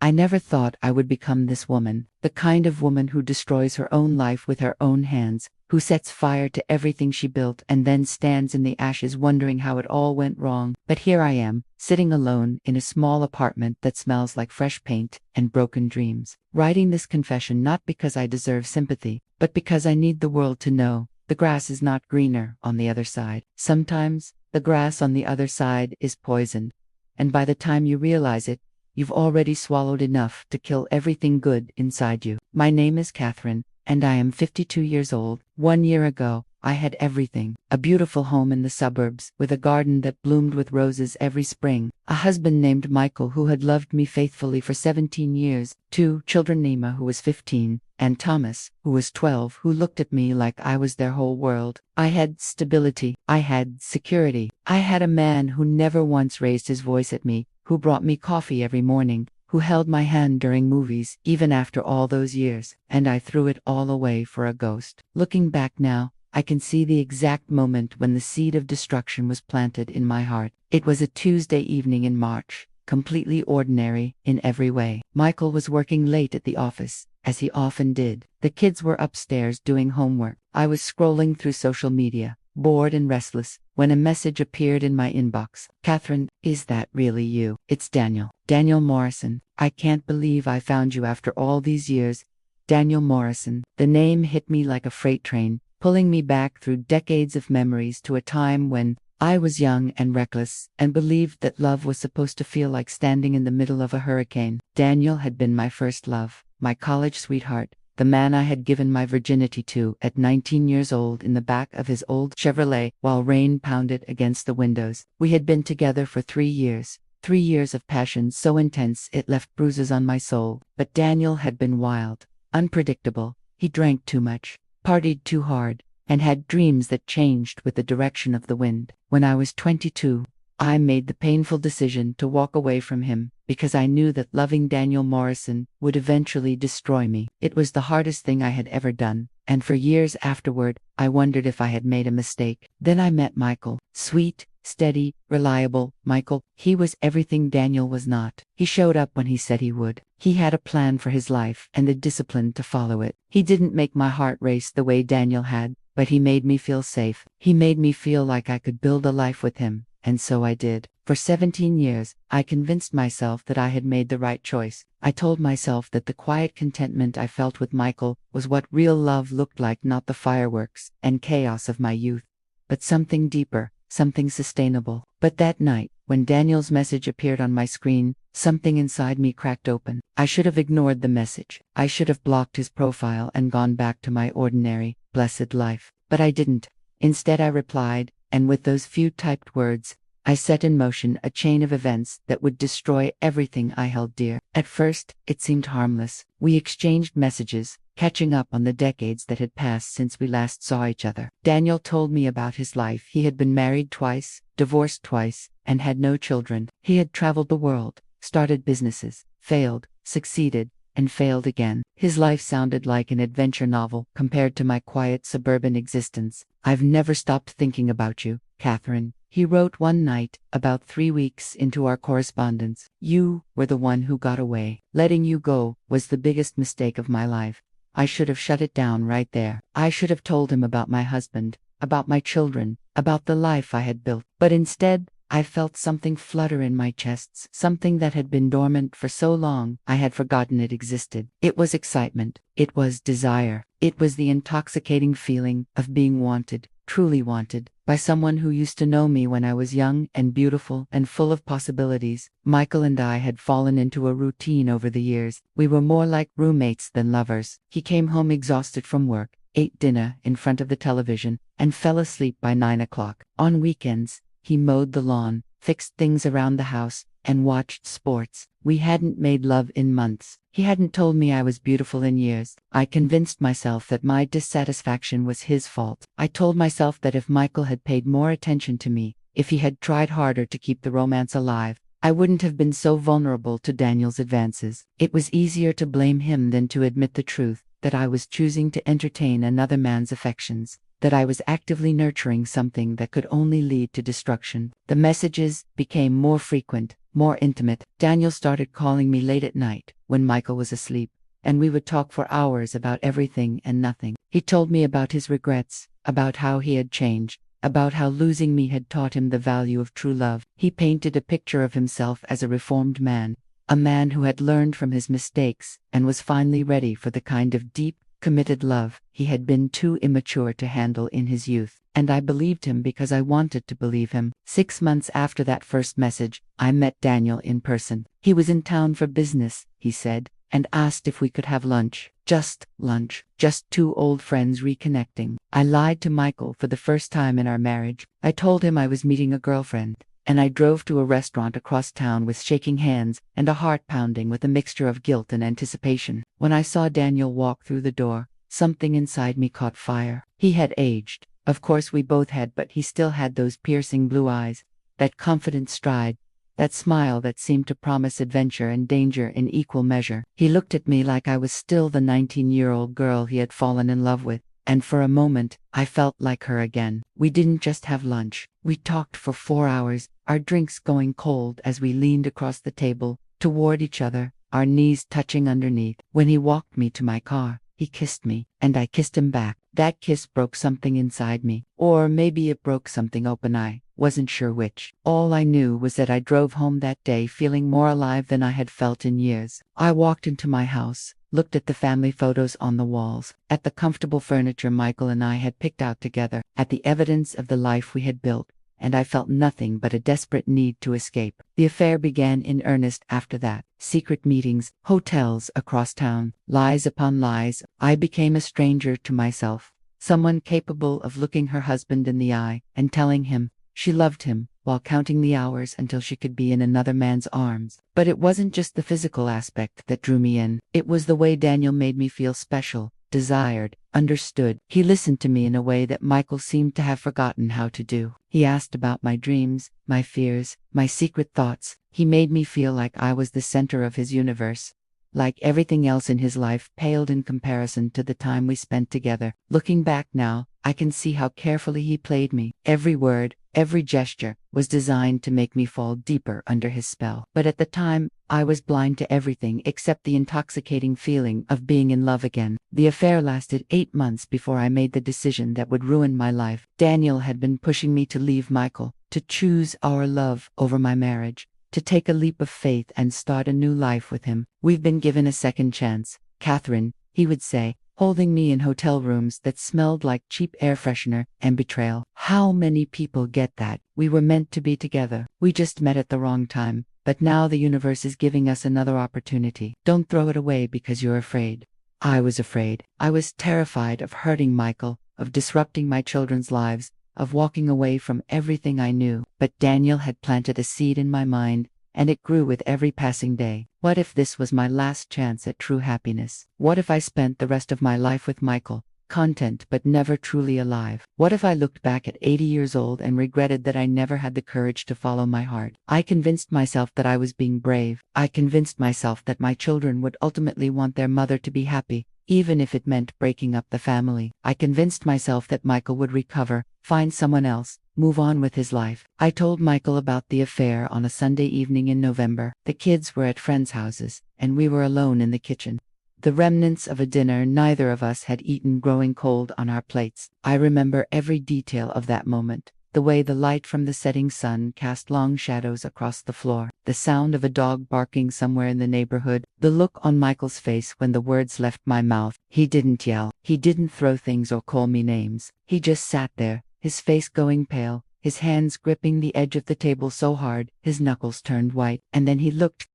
I never thought I would become this woman, the kind of woman who destroys her own life with her own hands, who sets fire to everything she built and then stands in the ashes wondering how it all went wrong. But here I am, sitting alone in a small apartment that smells like fresh paint and broken dreams, writing this confession not because I deserve sympathy, but because I need the world to know the grass is not greener on the other side. Sometimes, the grass on the other side is poisoned, and by the time you realize it, you've already swallowed enough to kill everything good inside you. My name is Catherine, and I am 52 years old. 1 year ago, I had everything: a beautiful home in the suburbs, with a garden that bloomed with roses every spring, a husband named Michael who had loved me faithfully for 17 years, 2 children, Nima, who was 15, and Thomas, who was 12, who looked at me like I was their whole world. I had stability. I had security. I had a man who never once raised his voice at me, who brought me coffee every morning, who held my hand during movies, even after all those years, and I threw it all away for a ghost. Looking back now, I can see the exact moment when the seed of destruction was planted in my heart. It was a Tuesday evening in March, completely ordinary in every way. Michael was working late at the office, as he often did. The kids were upstairs doing homework. I was scrolling through social media, bored and restless, when a message appeared in my inbox. "Catherine, is that really you? It's Daniel. Daniel Morrison. I can't believe I found you after all these years. Daniel Morrison." The name hit me like a freight train, pulling me back through decades of memories to a time when I was young and reckless, and believed that love was supposed to feel like standing in the middle of a hurricane. Daniel had been my first love, my college sweetheart, the man I had given my virginity to at 19 years old in the back of his old Chevrolet while rain pounded against the windows. We had been together for 3 years. 3 years of passion so intense it left bruises on my soul. But Daniel had been wild, unpredictable. He drank too much, partied too hard, and had dreams that changed with the direction of the wind. When I was 22, I made the painful decision to walk away from him, because I knew that loving Daniel Morrison would eventually destroy me. It was the hardest thing I had ever done, and for years afterward, I wondered if I had made a mistake. Then I met Michael. Sweet, steady, reliable Michael. He was everything Daniel was not. He showed up when he said he would. He had a plan for his life and the discipline to follow it. He didn't make my heart race the way Daniel had, but he made me feel safe. He made me feel like I could build a life with him, and so I did. For 17 years, I convinced myself that I had made the right choice. I told myself that the quiet contentment I felt with Michael was what real love looked like, not the fireworks and chaos of my youth, but something deeper, something sustainable. But that night, when Daniel's message appeared on my screen, something inside me cracked open. I should have ignored the message. I should have blocked his profile and gone back to my ordinary, blessed life. But I didn't. Instead, I replied, and with those few typed words, I set in motion a chain of events that would destroy everything I held dear. At first, it seemed harmless. We exchanged messages, catching up on the decades that had passed since we last saw each other. Daniel told me about his life. He had been married twice, divorced twice, and had no children. He had traveled the world, started businesses, failed, succeeded, and failed again. His life sounded like an adventure novel compared to my quiet suburban existence. "I've never stopped thinking about you, Catherine," he wrote one night, about 3 weeks into our correspondence. "You were the one who got away. Letting you go was the biggest mistake of my life. I should have shut it down right there. I should have told him about my husband, about my children, about the life I had built. But instead, I felt something flutter in my chest, something that had been dormant for so long I had forgotten it existed. It was excitement. It was desire. It was the intoxicating feeling of being wanted, truly wanted, by someone who used to know me when I was young and beautiful and full of possibilities. Michael and I had fallen into a routine over the years. We were more like roommates than lovers. He came home exhausted from work, ate dinner in front of the television, and fell asleep by 9 o'clock. On weekends, he mowed the lawn, fixed things around the house, and watched sports. We hadn't made love in months. He hadn't told me I was beautiful in years. I convinced myself that my dissatisfaction was his fault. I told myself that if Michael had paid more attention to me, if he had tried harder to keep the romance alive, I wouldn't have been so vulnerable to Daniel's advances. It was easier to blame him than to admit the truth, that I was choosing to entertain another man's affections. that I was actively nurturing something that could only lead to destruction. The messages became more frequent, more intimate. Daniel started calling me late at night, when Michael was asleep, and we would talk for hours about everything and nothing. He told me about his regrets, about how he had changed, about how losing me had taught him the value of true love. He painted a picture of himself as a reformed man, a man who had learned from his mistakes and was finally ready for the kind of deep, committed love he had been too immature to handle in his youth. And I believed him because I wanted to believe him. 6 months after that first message, I met Daniel in person. He was in town for business, he said, and asked if we could have lunch. Just lunch. Just two old friends reconnecting. I lied to Michael for the first time in our marriage. I told him I was meeting a girlfriend, and I drove to a restaurant across town with shaking hands and a heart pounding with a mixture of guilt and anticipation. When I saw Daniel walk through the door, something inside me caught fire. He had aged. Of course we both had, but he still had those piercing blue eyes, that confident stride, that smile that seemed to promise adventure and danger in equal measure. He looked at me like I was still the 19-year-old girl he had fallen in love with, and for a moment, I felt like her again. We didn't just have lunch. We talked for 4 hours, our drinks going cold as we leaned across the table, toward each other, our knees touching underneath. When he walked me to my car, he kissed me, and I kissed him back. That kiss broke something inside me. Or maybe it broke something open. I wasn't sure which. All I knew was that I drove home that day feeling more alive than I had felt in years. I walked into my house, looked at the family photos on the walls, at the comfortable furniture Michael and I had picked out together, at the evidence of the life we had built, and I felt nothing but a desperate need to escape. The affair began in earnest after that. Secret meetings, hotels across town, lies upon lies. I became a stranger to myself, someone capable of looking her husband in the eye and telling him she loved him, while counting the hours until she could be in another man's arms. But it wasn't just the physical aspect that drew me in. It was the way Daniel made me feel special, desired, understood. He listened to me in a way that Michael seemed to have forgotten how to do. He asked about my dreams, my fears, my secret thoughts. He made me feel like I was the center of his universe, like everything else in his life paled in comparison to the time we spent together. Looking back now, I can see how carefully he played me. Every word, every gesture was designed to make me fall deeper under his spell. But at the time, I was blind to everything except the intoxicating feeling of being in love again. The affair lasted 8 months before I made the decision that would ruin my life. Daniel had been pushing me to leave Michael, to choose our love over my marriage, to take a leap of faith and start a new life with him. "We've been given a second chance, Catherine," he would say, holding me in hotel rooms that smelled like cheap air freshener and betrayal. "How many people get that? We were meant to be together. We just met at the wrong time. But now the universe is giving us another opportunity. Don't throw it away because you're afraid." I was afraid. I was terrified of hurting Michael, of disrupting my children's lives, of walking away from everything I knew. But Daniel had planted a seed in my mind, and it grew with every passing day. What if this was my last chance at true happiness? What if I spent the rest of my life with Michael, content but never truly alive? What if I looked back at 80 years old and regretted that I never had the courage to follow my heart? I convinced myself that I was being brave. I convinced myself that my children would ultimately want their mother to be happy, even if it meant breaking up the family. I convinced myself that Michael would recover, find someone else, move on with his life. I told Michael about the affair on a Sunday evening in November. The kids were at friends' houses, and we were alone in the kitchen, the remnants of a dinner neither of us had eaten growing cold on our plates. I remember every detail of that moment. The way the light from the setting sun cast long shadows across the floor, the sound of a dog barking somewhere in the neighborhood, the look on Michael's face when the words left my mouth. He didn't yell. He didn't throw things or call me names. He just sat there, his face going pale, his hands gripping the edge of the table so hard, his knuckles turned white, and then he looked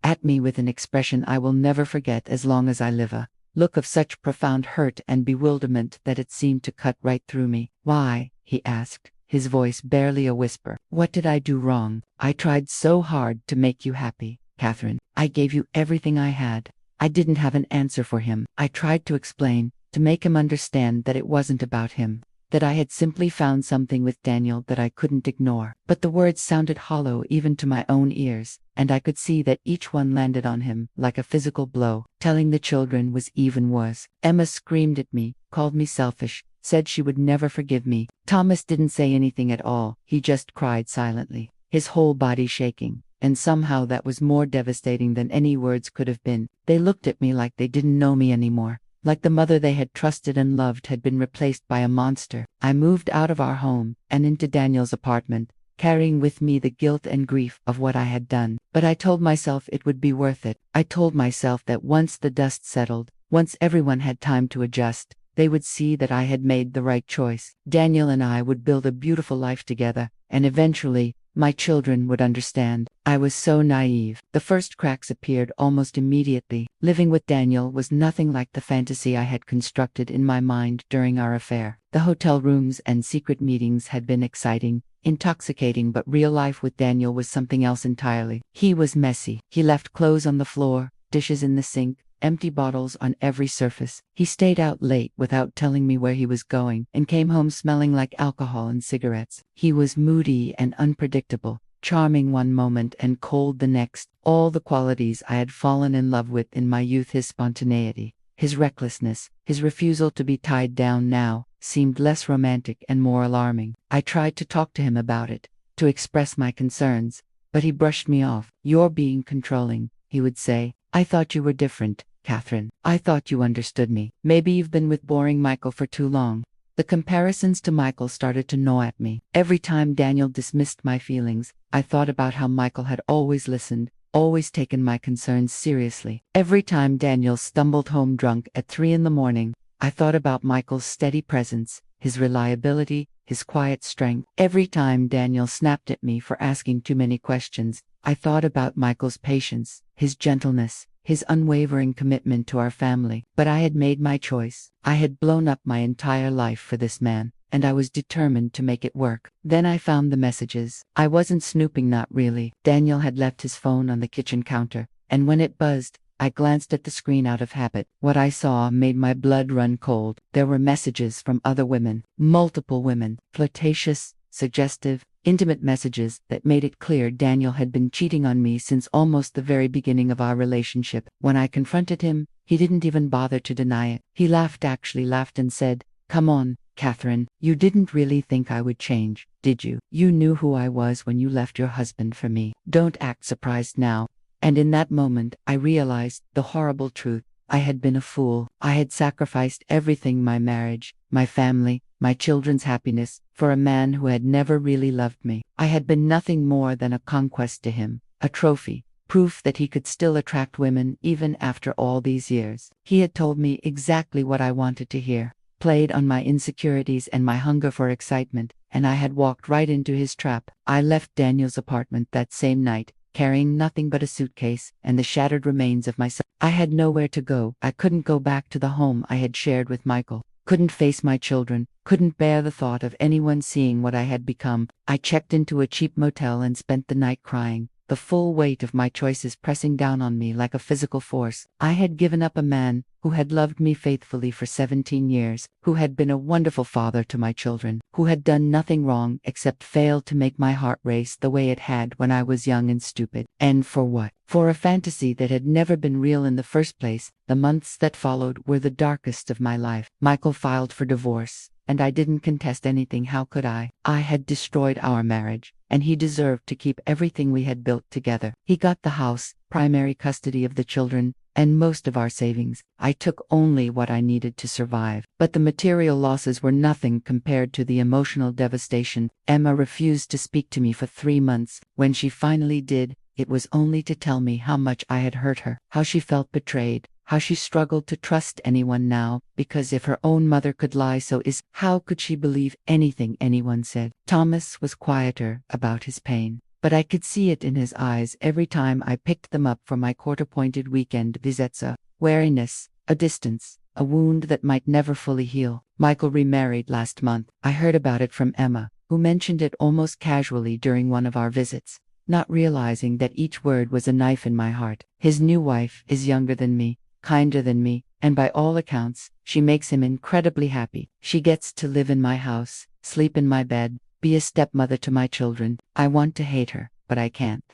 at me with an expression I will never forget as long as I live, a look of such profound hurt and bewilderment that it seemed to cut right through me. "Why?" he asked, his voice barely a whisper. "What did I do wrong? I tried so hard to make you happy, Catherine. I gave you everything I had." I didn't have an answer for him. I tried to explain, to make him understand that it wasn't about him, that I had simply found something with Daniel that I couldn't ignore. But the words sounded hollow even to my own ears, and I could see that each one landed on him like a physical blow. Telling the children was even worse. Emma screamed at me, called me selfish, said she would never forgive me. Thomas didn't say anything at all, he just cried silently, his whole body shaking. And somehow that was more devastating than any words could have been. They looked at me like they didn't know me anymore. Like the mother they had trusted and loved had been replaced by a monster. I moved out of our home and into Daniel's apartment, carrying with me the guilt and grief of what I had done. But I told myself it would be worth it. I told myself that once the dust settled, once everyone had time to adjust, they would see that I had made the right choice. Daniel and I would build a beautiful life together, and eventually, my children would understand. I was so naive. The first cracks appeared almost immediately. Living with Daniel was nothing like the fantasy I had constructed in my mind during our affair. The hotel rooms and secret meetings had been exciting, intoxicating, but real life with Daniel was something else entirely. He was messy. He left clothes on the floor, dishes in the sink, empty bottles on every surface. He stayed out late without telling me where he was going, and came home smelling like alcohol and cigarettes. He was moody and unpredictable, charming one moment and cold the next. All the qualities I had fallen in love with in my youth. His spontaneity, his recklessness, his refusal to be tied down now, seemed less romantic and more alarming. I tried to talk to him about it, to express my concerns, but he brushed me off. "You're being controlling," he would say. "I thought you were different, Catherine. I thought you understood me. Maybe you've been with boring Michael for too long." The comparisons to Michael started to gnaw at me. Every time Daniel dismissed my feelings, I thought about how Michael had always listened, always taken my concerns seriously. Every time Daniel stumbled home drunk at 3 in the morning, I thought about Michael's steady presence, his reliability, his quiet strength. Every time Daniel snapped at me for asking too many questions, I thought about Michael's patience, his gentleness, his unwavering commitment to our family. But I had made my choice. I had blown up my entire life for this man, and I was determined to make it work. Then I found the messages. I wasn't snooping, not really. Daniel had left his phone on the kitchen counter, and when it buzzed, I glanced at the screen out of habit. What I saw made my blood run cold. There were messages from other women, multiple women, flirtatious, suggestive, intimate messages that made it clear Daniel had been cheating on me since almost the very beginning of our relationship. When I confronted him, he didn't even bother to deny it. He actually laughed and said, "Come on, Catherine, you didn't really think I would change, did you? You knew who I was when you left your husband for me. Don't act surprised now." And in that moment, I realized the horrible truth. I had been a fool. I had sacrificed everything: my marriage, my family, my children's happiness, for a man who had never really loved me. I had been nothing more than a conquest to him, a trophy, proof that he could still attract women even after all these years. He had told me exactly what I wanted to hear, played on my insecurities and my hunger for excitement, and I had walked right into his trap. I left Daniel's apartment that same night, carrying nothing but a suitcase and the shattered remains of myself. I had nowhere to go. I couldn't go back to the home I had shared with Michael, couldn't face my children, couldn't bear the thought of anyone seeing what I had become. I checked into a cheap motel and spent the night crying, the full weight of my choices pressing down on me like a physical force. I had given up a man who had loved me faithfully for 17 years, who had been a wonderful father to my children, who had done nothing wrong except fail to make my heart race the way it had when I was young and stupid. And for what? For a fantasy that had never been real in the first place. The months that followed were the darkest of my life. Michael filed for divorce, and I didn't contest anything. How could I? I had destroyed our marriage, and he deserved to keep everything we had built together. He got the house, primary custody of the children, and most of our savings. I took only what I needed to survive. But the material losses were nothing compared to the emotional devastation. Emma refused to speak to me for 3 months. When she finally did, it was only to tell me how much I had hurt her, how she felt betrayed, how she struggled to trust anyone now, because if her own mother could lie so how could she believe anything anyone said? Thomas was quieter about his pain, but I could see it in his eyes every time I picked them up for my court-appointed weekend visits. A wariness, a distance, a wound that might never fully heal. Michael remarried last month. I heard about it from Emma, who mentioned it almost casually during one of our visits, not realizing that each word was a knife in my heart. His new wife is younger than me, kinder than me, and by all accounts, She makes him incredibly happy. She gets to live in my house, sleep in my bed, be a stepmother to my children. I want to hate her, but I can't.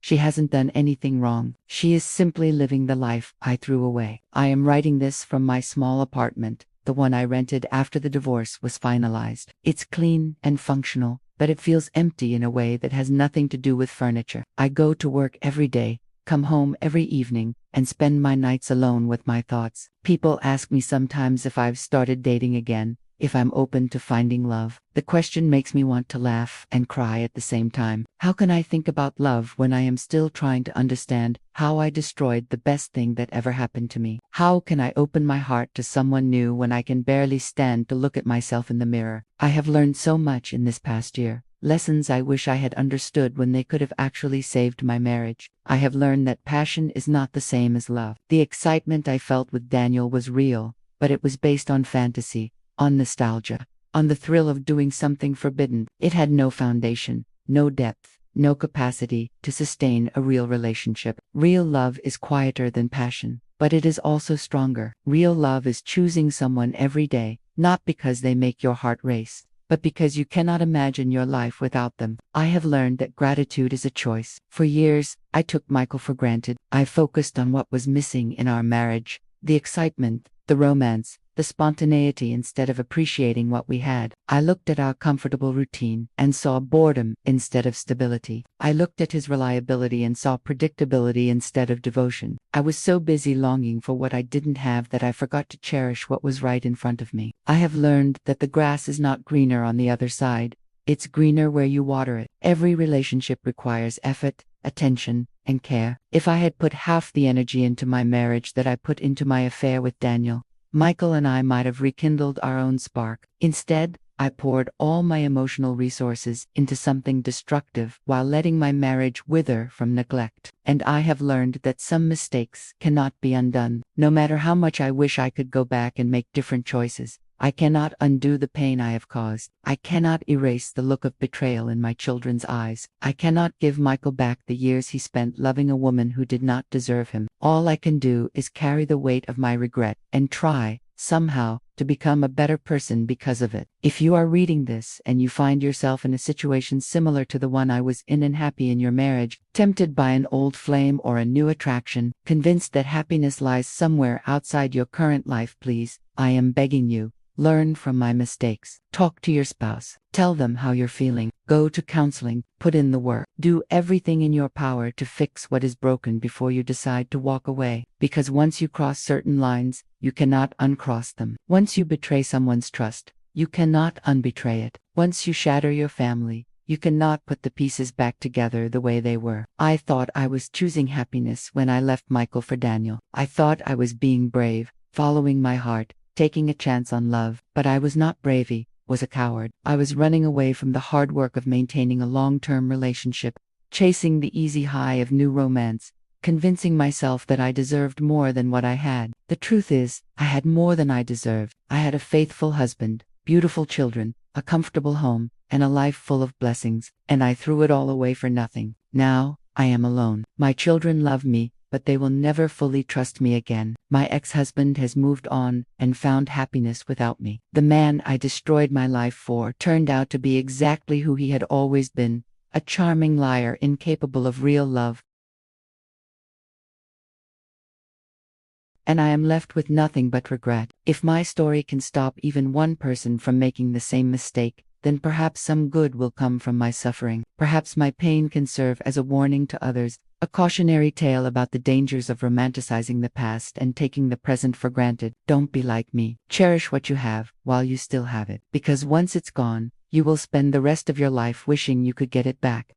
She hasn't done anything wrong. She is simply living the life I threw away. I am writing this from my small apartment, the one I rented after the divorce was finalized. It's clean and functional, but it feels empty in a way that has nothing to do with furniture. I go to work every day, come home every evening, and spend my nights alone with my thoughts. People ask me sometimes if I've started dating again, if I'm open to finding love. The question makes me want to laugh and cry at the same time. How can I think about love when I am still trying to understand how I destroyed the best thing that ever happened to me? How can I open my heart to someone new when I can barely stand to look at myself in the mirror? I have learned so much in this past year. Lessons I wish I had understood when they could have actually saved my marriage. I have learned that passion is not the same as love. The excitement I felt with Daniel was real, but it was based on fantasy, on nostalgia, on the thrill of doing something forbidden. It had no foundation, no depth, no capacity to sustain a real relationship. Real love is quieter than passion, but it is also stronger. Real love is choosing someone every day, not because they make your heart race, but because you cannot imagine your life without them. I have learned that gratitude is a choice. For years, I took Michael for granted. I focused on what was missing in our marriage, the excitement, the romance, the spontaneity instead of appreciating what we had. I looked at our comfortable routine and saw boredom instead of stability. I looked at his reliability and saw predictability instead of devotion. I was so busy longing for what I didn't have that I forgot to cherish what was right in front of me. I have learned that the grass is not greener on the other side. It's greener where you water it. Every relationship requires effort, attention, and care. If I had put half the energy into my marriage that I put into my affair with Daniel, Michael and I might have rekindled our own spark. Instead, I poured all my emotional resources into something destructive while letting my marriage wither from neglect. And I have learned that some mistakes cannot be undone. No matter how much I wish I could go back and make different choices, I cannot undo the pain I have caused. I cannot erase the look of betrayal in my children's eyes. I cannot give Michael back the years he spent loving a woman who did not deserve him. All I can do is carry the weight of my regret and try, somehow, to become a better person because of it. If you are reading this and you find yourself in a situation similar to the one I was in and happy in your marriage, tempted by an old flame or a new attraction, convinced that happiness lies somewhere outside your current life, please, I am begging you, learn from my mistakes. Talk to your spouse. Tell them how you're feeling. Go to counseling. Put in the work. Do everything in your power to fix what is broken before you decide to walk away. Because once you cross certain lines, you cannot uncross them. Once you betray someone's trust, you cannot unbetray it. Once you shatter your family, you cannot put the pieces back together the way they were. I thought I was choosing happiness when I left Michael for Daniel. I thought I was being brave, following my heart, taking a chance on love, but I was not brave, was a coward. I was running away from the hard work of maintaining a long-term relationship, chasing the easy high of new romance, convincing myself that I deserved more than what I had. The truth is, I had more than I deserved. I had a faithful husband, beautiful children, a comfortable home, and a life full of blessings, and I threw it all away for nothing. Now, I am alone. My children love me, but they will never fully trust me again. My ex-husband has moved on and found happiness without me. The man I destroyed my life for turned out to be exactly who he had always been, a charming liar incapable of real love. And I am left with nothing but regret. If my story can stop even one person from making the same mistake, then perhaps some good will come from my suffering. Perhaps my pain can serve as a warning to others, a cautionary tale about the dangers of romanticizing the past and taking the present for granted. Don't be like me. Cherish what you have while you still have it, because once it's gone, you will spend the rest of your life wishing you could get it back.